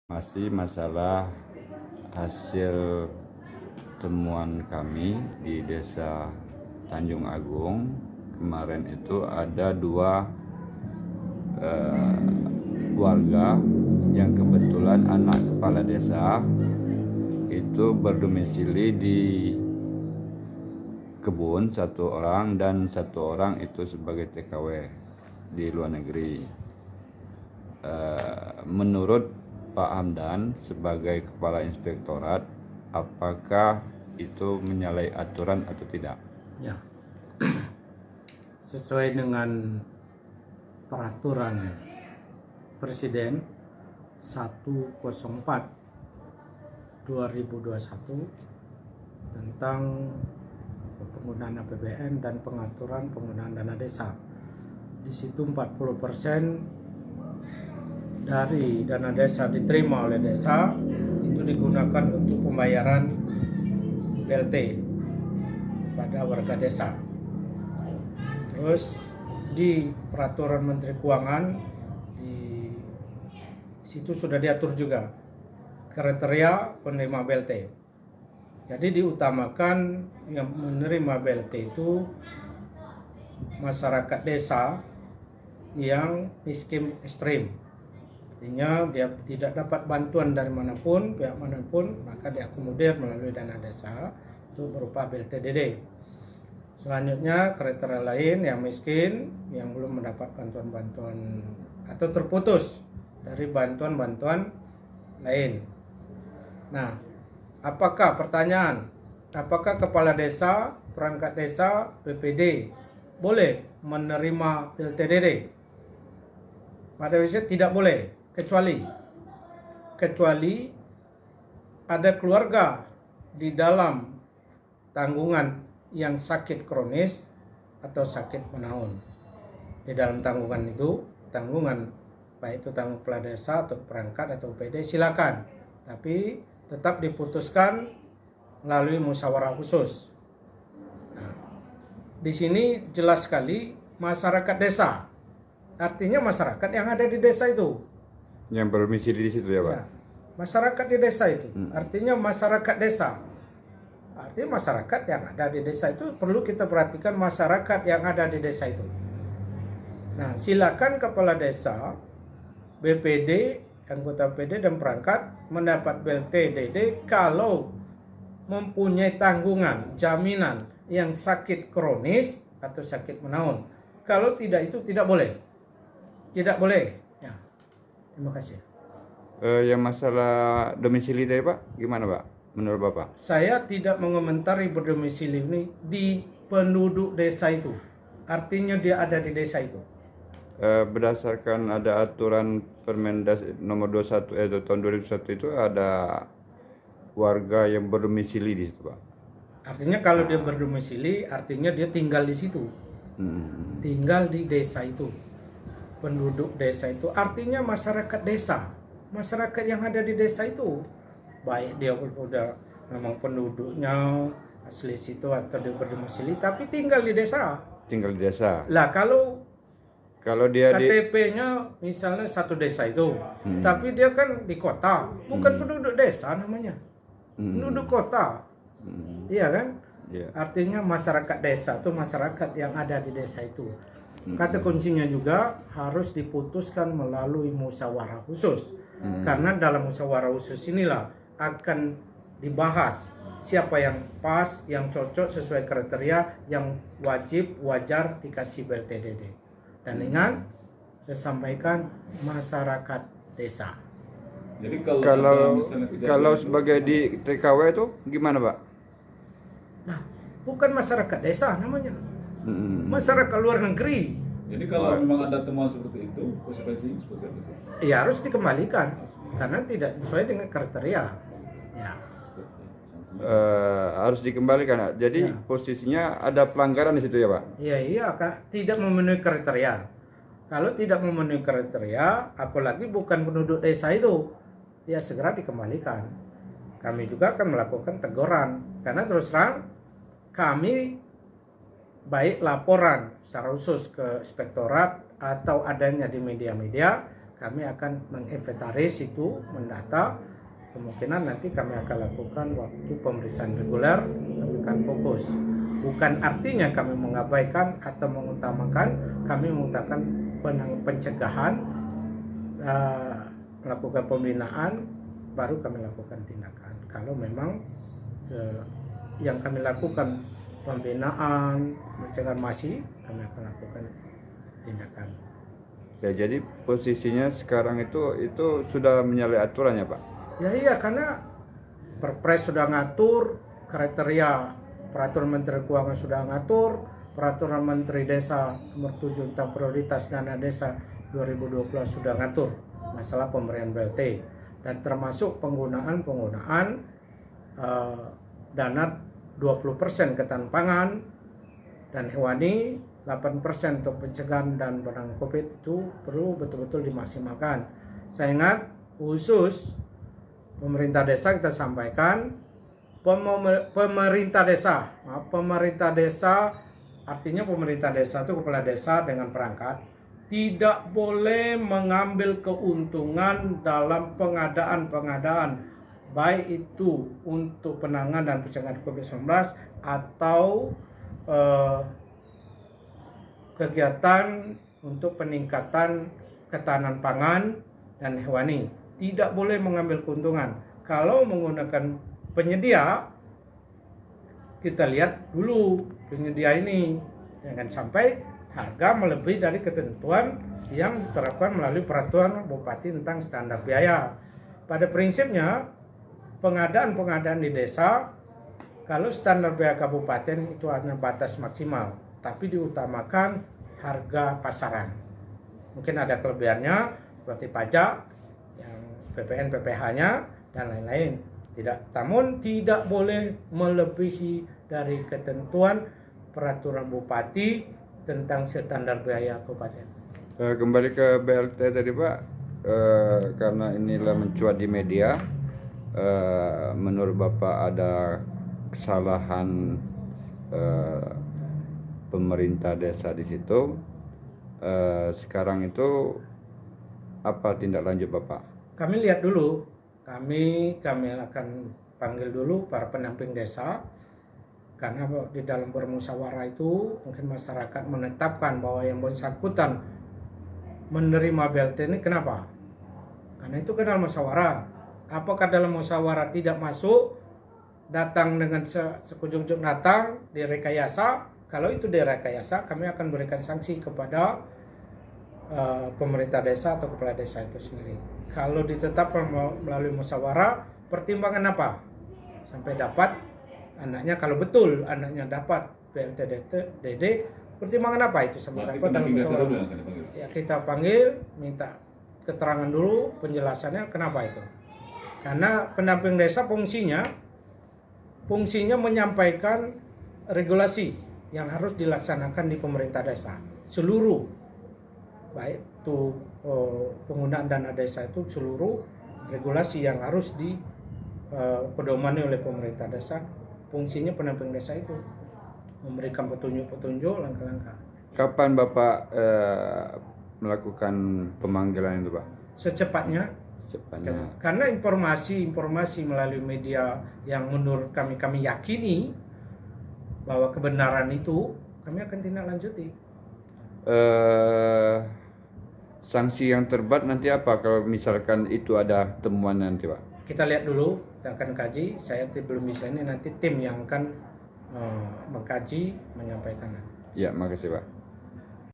Masih masalah hasil temuan kami di Desa Tanjung Agung. Kemarin itu ada dua warga yang kebetulan anak kepala desa itu berdomisili di kebun, satu orang, dan satu orang itu sebagai TKW di luar negeri. Menurut Pak Hamdan sebagai kepala inspektorat, apakah itu menyalahi aturan atau tidak? Ya, sesuai dengan peraturan Presiden 104/2021 tentang penggunaan APBN dan pengaturan penggunaan dana desa. Di situ 40% dari dana desa diterima oleh desa itu digunakan untuk pembayaran BLT pada warga desa. Terus di peraturan Menteri Keuangan di situ sudah diatur juga kriteria penerima BLT. Jadi diutamakan yang menerima BLT itu masyarakat desa yang miskin ekstrim. Artinya dia tidak dapat bantuan dari manapun, pihak manapun, maka diakomodir melalui dana desa itu berupa BLT-DD. Selanjutnya kriteria lain yang miskin, yang belum mendapat bantuan-bantuan atau terputus dari bantuan-bantuan lain. Nah, apakah kepala desa, perangkat desa, BPD boleh menerima BLT-DD? Pada Indonesia tidak boleh. Kecuali ada keluarga di dalam tanggungan yang sakit kronis atau sakit menahun. Di dalam tanggungan itu, baik itu tanggung kepala desa atau perangkat atau PD, silakan. Tapi tetap diputuskan melalui musyawarah khusus. Nah, di sini jelas sekali masyarakat desa. Artinya masyarakat yang ada di desa itu. Yang berdomisili di situ ya, Pak? Ya, masyarakat di desa itu. Artinya masyarakat desa. Artinya masyarakat yang ada di desa itu perlu kita perhatikan masyarakat yang ada di desa itu. Nah, silakan kepala desa, BPD, anggota PD dan perangkat mendapat BLT-DD kalau mempunyai tanggungan, jaminan yang sakit kronis atau sakit menahun. Kalau tidak itu tidak boleh. Tidak boleh. Ya. Terima kasih. Yang masalah domisili tadi, Pak, gimana, Pak? Menurut Bapak? Saya tidak mengomentari berdomisili ini di penduduk desa itu. Artinya dia ada di desa itu. Berdasarkan ada aturan Permendas nomor 21 tahun 2001 itu ada warga yang berdomisili di situ, Pak. Artinya kalau dia berdomisili, artinya dia tinggal di situ. Tinggal di desa itu. Penduduk desa itu artinya masyarakat desa. Masyarakat yang ada di desa itu, baik dia udah memang penduduknya asli situ atau dia berdomisili tapi tinggal di desa. Tinggal di desa. Lah kalau dia KTP-nya misalnya satu desa itu, tapi dia kan di kota, bukan penduduk desa namanya. Penduduk kota. Iya kan? Yeah. Artinya masyarakat desa itu masyarakat yang ada di desa itu. Kata kuncinya juga harus diputuskan melalui musyawarah khusus. Karena dalam musyawarah khusus inilah akan dibahas siapa yang pas, yang cocok sesuai kriteria, yang wajib, wajar dikasih BLT-DD. Dan ingat, saya sampaikan masyarakat desa. Jadi kalau sebagai di TKW itu gimana, Pak? Nah, bukan masyarakat desa namanya. Masyarakat luar negeri. Jadi kalau memang ada temuan seperti itu, konsekuensinya seperti itu? Ya harus dikembalikan karena tidak sesuai dengan kriteria. Ya. Harus dikembalikan. Jadi posisinya ada pelanggaran di situ ya, Pak? Iya, tidak memenuhi kriteria. Kalau tidak memenuhi kriteria, apalagi bukan penduduk desa itu, ya segera dikembalikan. Kami juga akan melakukan teguran karena terus terang kami baik laporan secara khusus ke inspektorat atau adanya di media-media, kami akan menginventaris itu, mendata. Kemungkinan nanti kami akan lakukan waktu pemeriksaan reguler, kami akan fokus. Bukan artinya kami mengabaikan atau mengutamakan, kami mengutamakan pencegahan, melakukan pembinaan, baru kami lakukan tindakan. Kalau memang yang kami lakukan pembinaan, pencegahan masih, kami akan lakukan tindakan. Ya, jadi posisinya sekarang itu sudah menyalahi aturannya, Pak. Ya iya, karena Perpres sudah ngatur, kriteria Peraturan Menteri Keuangan sudah ngatur, Peraturan Menteri Desa nomor 7 tentang prioritas dana desa 2012 sudah ngatur masalah pemberian BLT, dan termasuk penggunaan dana 20% ketahanan pangan dan hewani, 8% untuk pencegahan dan penanganan COVID itu perlu betul-betul dimaksimalkan. Saya ingat khusus pemerintah desa kita sampaikan, pemerintah desa artinya pemerintah desa itu kepala desa dengan perangkat tidak boleh mengambil keuntungan dalam pengadaan baik itu untuk penanganan dan pencegahan COVID-19 atau kegiatan untuk peningkatan ketahanan pangan dan hewani. Tidak boleh mengambil keuntungan. Kalau menggunakan penyedia, kita lihat dulu penyedia ini, jangan sampai harga melebihi dari ketentuan yang diterapkan melalui peraturan bupati tentang standar biaya. Pada prinsipnya, pengadaan di desa, kalau standar biaya kabupaten itu hanya batas maksimal, tapi diutamakan harga pasaran. Mungkin ada kelebihannya seperti pajak, PPN, PPh-nya, dan lain-lain. Namun tidak boleh melebihi dari ketentuan peraturan bupati tentang standar biaya kabupaten. Kembali ke BLT tadi, Pak, karena inilah mencuat di media, menurut Bapak ada kesalahan pemerintah desa di situ. Sekarang itu apa tindak lanjut Bapak? Kami lihat dulu, kami akan panggil dulu para pendamping desa, karena di dalam bermusyawarah itu mungkin masyarakat menetapkan bahwa yang bersangkutan menerima BLT ini kenapa? Karena itu ke dalam musyawarah. Apakah dalam musyawarah tidak masuk, datang dengan sekujung-kujung datang, direkayasa? Kalau itu direkayasa, kami akan berikan sanksi kepada pemerintah desa atau kepala desa itu sendiri. Kalau ditetapkan melalui musyawarah, pertimbangan apa? Sampai dapat anaknya, kalau betul anaknya dapat BLT DD, pertimbangan apa itu sampai dapat dalam musyawarah? Ya, kita panggil, minta keterangan dulu, penjelasannya kenapa itu. Karena pendamping desa fungsinya menyampaikan regulasi yang harus dilaksanakan di pemerintah desa seluruh, baik itu penggunaan dana desa itu seluruh regulasi yang harus dipedomani oleh pemerintah desa. Fungsinya pendamping desa itu memberikan petunjuk-petunjuk langkah-langkah. Kapan Bapak melakukan pemanggilan itu, Pak? Secepatnya. Karena informasi melalui media yang menurut kami yakini bahwa kebenaran itu, kami akan tindak lanjuti. Sanksi yang terberat nanti apa kalau misalkan itu ada temuan nanti, Pak? Kita lihat dulu, kita akan kaji. Saya belum bisa, ini nanti tim yang akan mengkaji, menyampaikan. Ya, makasih Pak.